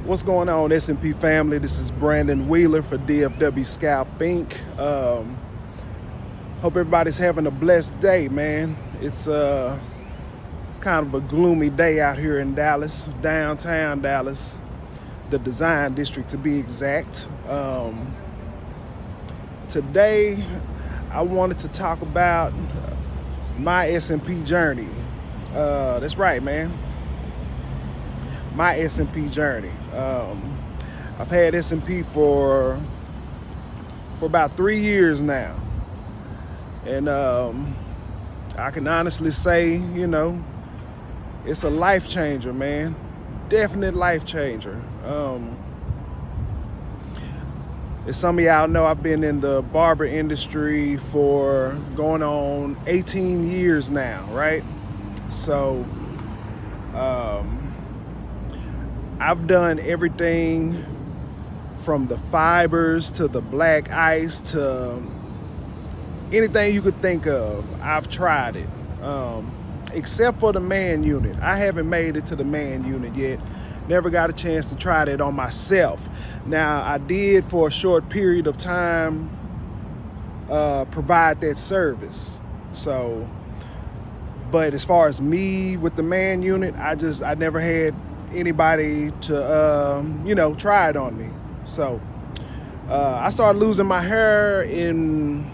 What's going on, SMP family? This is Brandon Wheeler for DFW Scalp Inc. Hope everybody's having a blessed day, man. It's kind of a gloomy day out here in Dallas, downtown Dallas, the Design District to be exact. Today, I wanted to talk about my SMP journey. That's right, man. My SMP journey. I've had SMP for about 3 years now, and I can honestly say, it's a life changer, man. Definite life changer. As some of y'all know, I've been in the barber industry for going on 18 years now, right? So I've done everything from the fibers to the black ice to anything you could think of. I've tried it, except for the man unit. I haven't made it to the man unit yet. Never got a chance to try that on myself. Now, I did for a short period of time provide that service. So, but as far as me with the man unit, I never had anybody to try it on me. So I started losing my hair in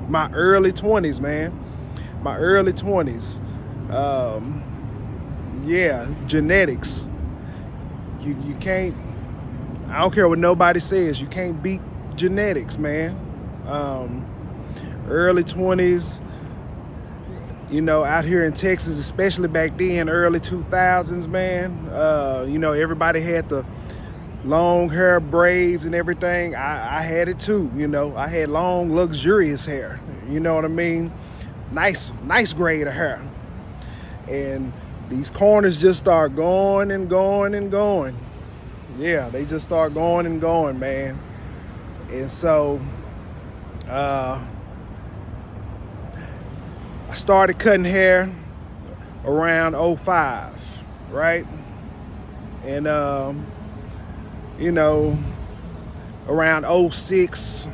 my early 20s, man. My early 20s. Yeah, genetics. You can't, I don't care what nobody says, you can't beat genetics, man. Early 20s, out here in Texas, especially back then, early 2000s, man, everybody had the long hair braids and everything. I had it too, I had long, luxurious hair, you know what I mean? Nice grade of hair. And these corners just start going and going and going. Yeah, they just start going and going, man. And so, I started cutting hair around 05, right? And, around 06,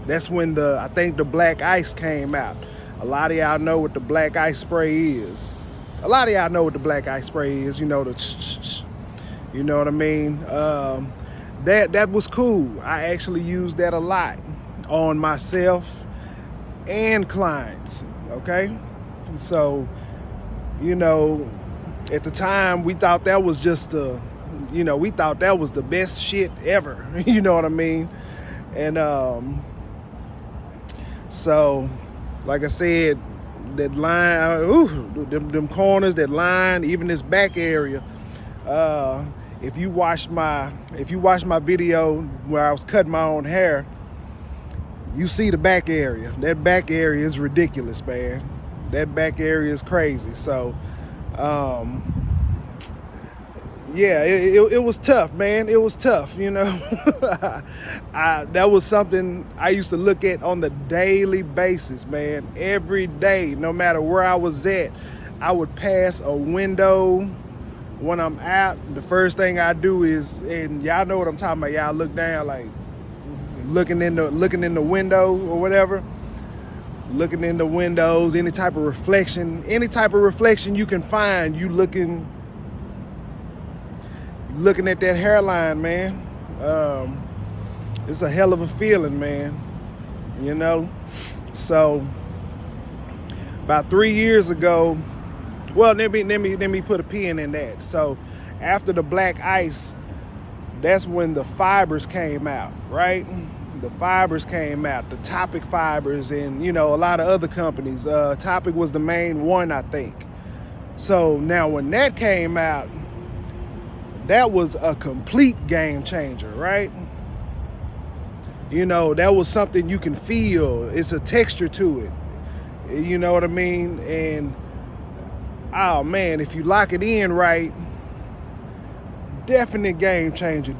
that's when I think the black ice came out. A lot of y'all know what the black ice spray is. You know, you know what I mean? That was cool. I actually used that a lot on myself and clients, okay? So, at the time, we thought that was just we thought that was the best shit ever, you know what I mean? And so, like I said, that line, them corners, that line, even this back area. If you watch my video where I was cutting my own hair, you see the back area. That back area is ridiculous, man. That back area is crazy. So, yeah, it was tough, man. It was tough, that was something I used to look at on the daily basis, man. Every day, no matter where I was at, I would pass a window when I'm out. The first thing I do is, and y'all know what I'm talking about, y'all look down, like looking in the window or whatever. Looking in the windows, any type of reflection you can find, you looking at that hairline, man. It's a hell of a feeling, man. So about 3 years ago, well, let me put a pin in that. So after the black ice, that's when the fibers came out, right? The fibers came out, the Topic fibers, and a lot of other companies. Topic was the main one, I think. So now when that came out, that was a complete game changer, right? That was something you can feel. It's a texture to it. You know what I mean? And, oh man, if you lock it in right, definite game changer.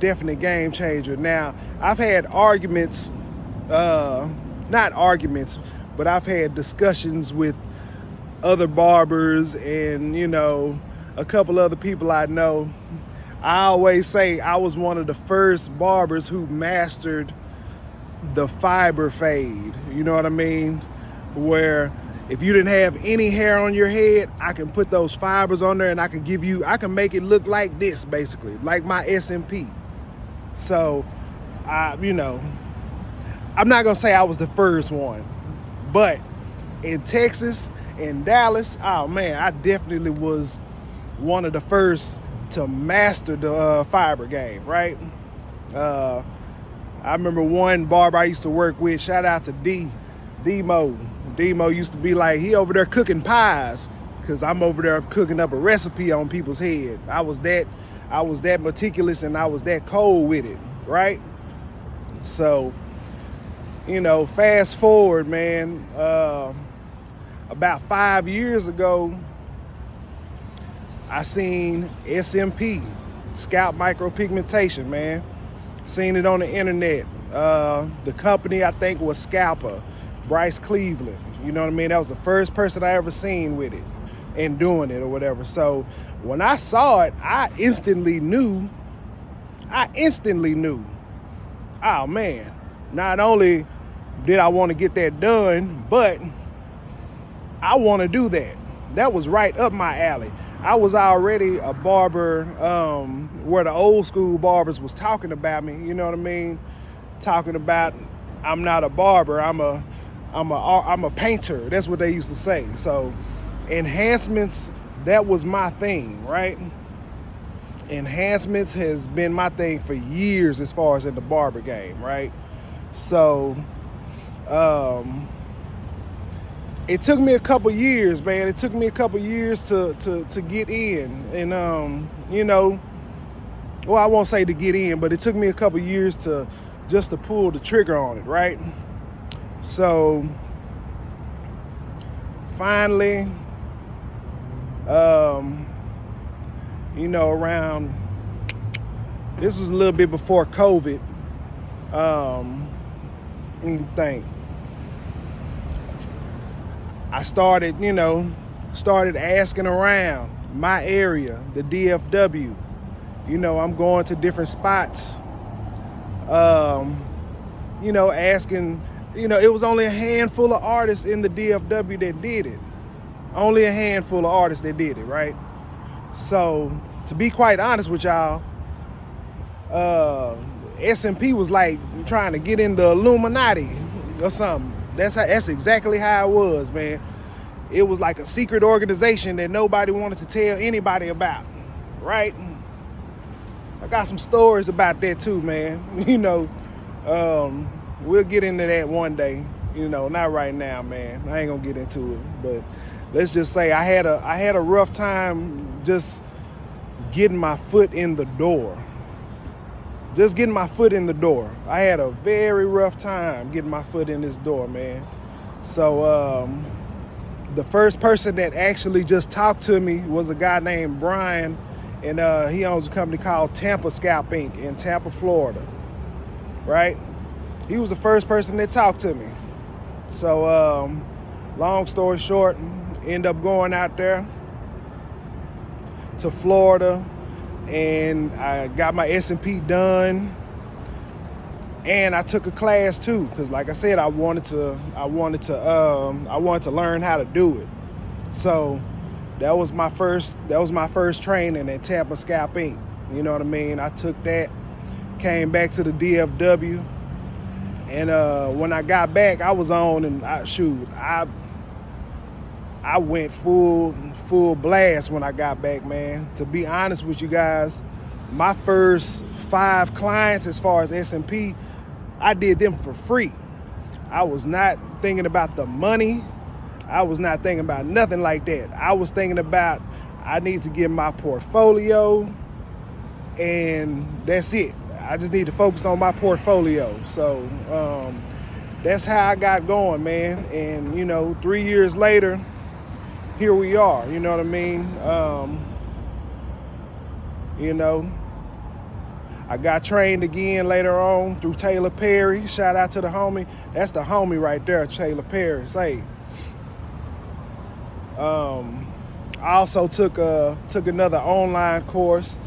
Now, I've had arguments, not arguments, but I've had discussions with other barbers and, a couple other people I know I always say I was one of the first barbers who mastered the fiber fade. You know what I mean? Where if you didn't have any hair on your head, I can put those fibers on there and I can make it look like this, basically, like my SMP. So, you know, I'm not gonna say I was the first one, but in Texas, in Dallas, oh man, I definitely was one of the first to master the fiber game, right? I remember one barber I used to work with, shout out to Demo. Demo used to be like, he over there cooking pies, because I'm over there cooking up a recipe on people's head. I was that meticulous and I was that cold with it, right? So, you know, fast forward, man, about 5 years ago, I seen SMP, Scalp Micropigmentation, man. Seen it on the internet. The company, I think, was Scalper, Bryce Cleveland. You know what I mean? That was the first person I ever seen with it and doing it or whatever. So when I saw it, I instantly knew, oh man, not only did I want to get that done, but I want to do that. That was right up my alley. I was already a barber where the old school barbers was talking about me, you know what I mean? Talking about, I'm not a barber, I'm a painter. That's what they used to say. So enhancements, that was my thing, right? Enhancements has been my thing for years as far as in the barber game, right? So it took me a couple years, man. It took me a couple years to get in. And, you know, well, I won't say to get in, but it took me a couple years to pull the trigger on it, right? So finally, you know, around, this was a little bit before COVID. Let me think. I started asking around my area, the DFW. You know, I'm going to different spots, you know, asking, you know, it was only a handful of artists in the DFW that did it. Only a handful of artists that did it, right? So, to be quite honest with y'all, SMP was like trying to get in the Illuminati or something. That's exactly how it was, man. It was like a secret organization that nobody wanted to tell anybody about, right? I got some stories about that too, man. You know, we'll get into that one day. You know, not right now, man. I ain't gonna get into it, but let's just say I had a rough time just getting my foot in the door. Just getting my foot in the door. I had a very rough time getting my foot in this door, man. So the first person that actually just talked to me was a guy named Brian, and he owns a company called Tampa Scalp Inc. in Tampa, Florida, right? He was the first person that talked to me. So long story short, end up going out there to Florida, and I got my SMP done, and I took a class too, because like I said, I wanted to learn how to do it. So that was my first training at Tampa Scalp Inc. You know what I mean? I took that, came back to the DFW, and when I got back, I was on, and I went full blast when I got back, man. To be honest with you guys, my first 5 clients as far as SMP, I did them for free. I was not thinking about the money. I was not thinking about nothing like that. I was thinking about, I need to get my portfolio, and that's it. I just need to focus on my portfolio. So that's how I got going, man. And, you know, 3 years later, here we are, you know what I mean? You know, I got trained again later on through Taylor Perry. Shout out to the homie. That's the homie right there, Taylor Perry. Say, I also took another online course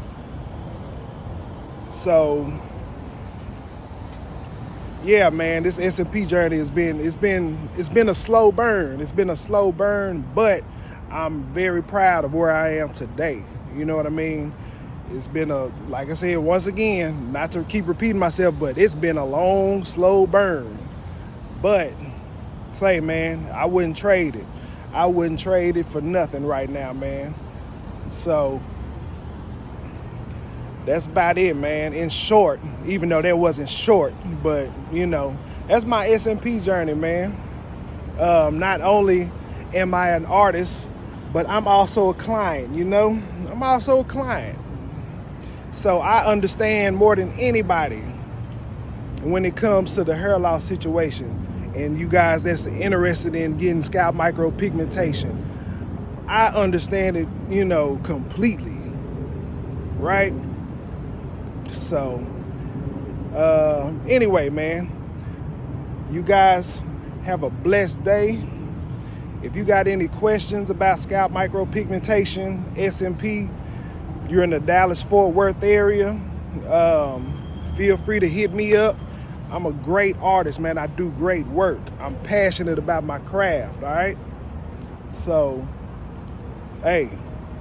So yeah, man, this SMP journey has been it's been a slow burn. It's been a slow burn, but I'm very proud of where I am today. You know what I mean? It's been like I said, once again, not to keep repeating myself, but it's been a long, slow burn. But say, man, I wouldn't trade it. I wouldn't trade it for nothing right now, man. So that's about it, man. In short, even though that wasn't short, but you know, that's my SMP journey, man. Not only am I an artist, but I'm also a client, you know? I'm also a client. So I understand more than anybody when it comes to the hair loss situation. And you guys that's interested in getting scalp micropigmentation, I understand it, you know, completely, right? So, anyway, man, you guys have a blessed day. If you got any questions about scalp micropigmentation, SMP, you're in the Dallas-Fort Worth area, feel free to hit me up. I'm a great artist, man. I do great work. I'm passionate about my craft, all right? So, hey,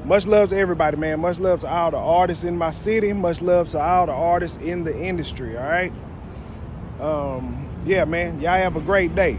much love to everybody, man. Much love to all the artists in my city. Much love to all the artists in the industry, all right? Yeah, man, y'all have a great day.